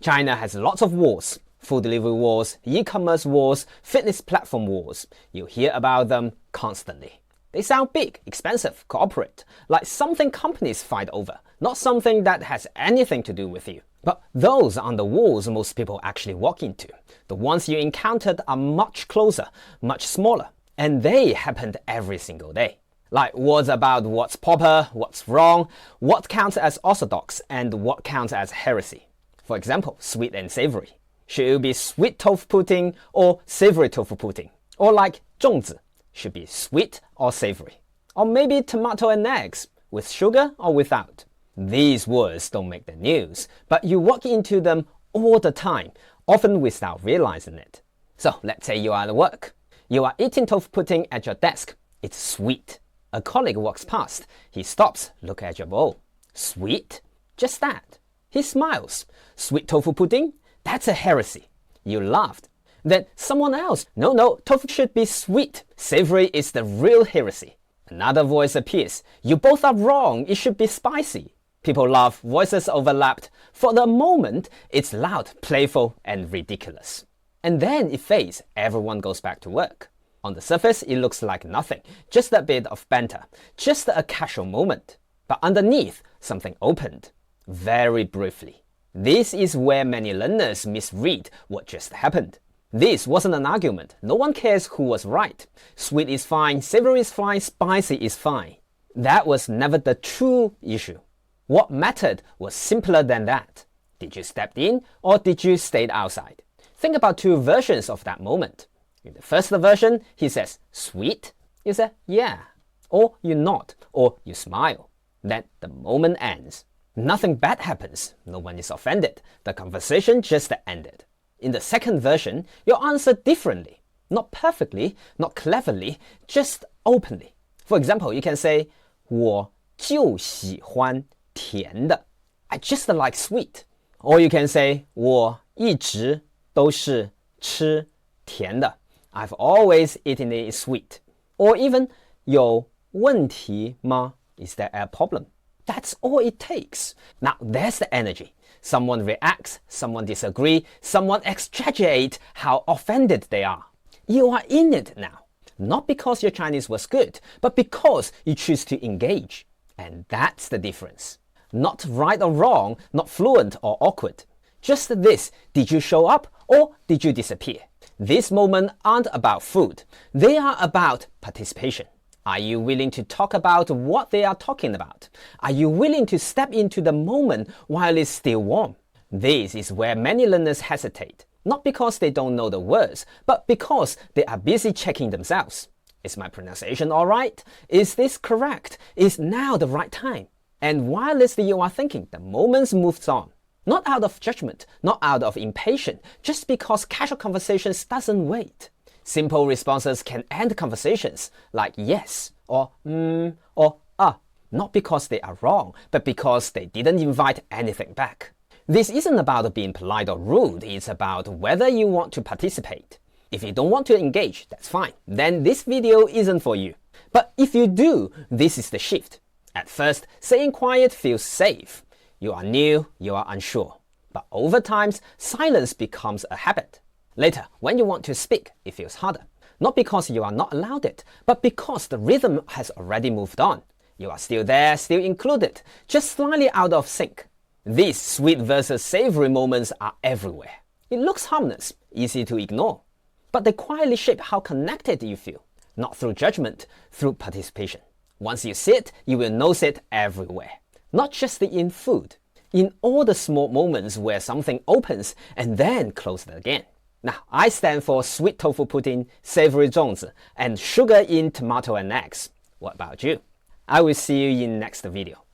China has lots of wars. Food delivery wars, e-commerce wars, fitness platform wars. You hear about them constantly. They sound big, expensive, corporate, like something companies fight over, not something that has anything to do with you. But those aren't the wars most people actually walk into. The ones you encountered are much closer, much smaller, and they happened every single day. Like wars about what's proper, what's wrong, what counts as orthodox, and what counts as heresy. For example, sweet and savory. Should it be sweet tofu pudding or savory tofu pudding? Or like 粽子, should be sweet or savory? Or maybe tomato and eggs, with sugar or without? These words don't make the news, but you walk into them all the time, often without realizing it. So let's say you are at work. You are eating tofu pudding at your desk. It's sweet. A colleague walks past. He stops, look at your bowl. Sweet? Just that. He smiles. Sweet tofu pudding? That's a heresy. You laughed. Then someone else, no, tofu should be sweet. Savory is the real heresy. Another voice appears. You both are wrong. It should be spicy. People laugh, voices overlapped. For the moment, it's loud, playful, and ridiculous. And then it fades. Everyone goes back to work. On the surface, it looks like nothing. Just a bit of banter. Just a casual moment. But underneath, something opened. Very briefly. This is where many learners misread what just happened. This wasn't an argument. No one cares who was right. Sweet is fine, savory is fine, spicy is fine. That was never the true issue. What mattered was simpler than that. Did you step in or did you stay outside? Think about two versions of that moment. In the first version, he says, sweet? You say, yeah. Or you nod, or you smile. Then the moment ends. Nothing bad happens. No one is offended. The conversation just ended. In the second version, you answer differently. Not perfectly, not cleverly, just openly. For example, you can say, 我就喜欢甜的. I just like sweet. Or you can say, 我一直都是吃甜的. I've always eaten it sweet. Or even, 有问题吗? Is there a problem? That's all it takes. Now there's the energy. Someone reacts, someone disagrees, someone exaggerates how offended they are. You are in it now. Not because your Chinese was good, but because you choose to engage. And that's the difference. Not right or wrong, not fluent or awkward. Just this, did you show up or did you disappear? These moments aren't about food. They are about participation. Are you willing to talk about what they are talking about? Are you willing to step into the moment while it's still warm? This is where many learners hesitate. Not because they don't know the words, but because they are busy checking themselves. Is my pronunciation alright? Is this correct? Is now the right time? And while you are thinking, the moment moves on. Not out of judgment, not out of impatience, just because casual conversations doesn't wait. Simple responses can end conversations, like yes, or or not because they are wrong, but because they didn't invite anything back. This isn't about being polite or rude, it's about whether you want to participate. If you don't want to engage, that's fine, then this video isn't for you. But if you do, this is the shift. At first, staying quiet feels safe. You are new, you are unsure. But over time, silence becomes a habit. Later, when you want to speak, it feels harder. Not because you are not allowed it, but because the rhythm has already moved on. You are still there, still included, just slightly out of sync. These sweet versus savory moments are everywhere. It looks harmless, easy to ignore. But they quietly shape how connected you feel. Not through judgment, through participation. Once you see it, you will notice it everywhere. Not just in food. In all the small moments where something opens and then closes again. Now, I stand for sweet tofu pudding, savory 粽子, and sugar in tomato and eggs. What about you? I will see you in next video.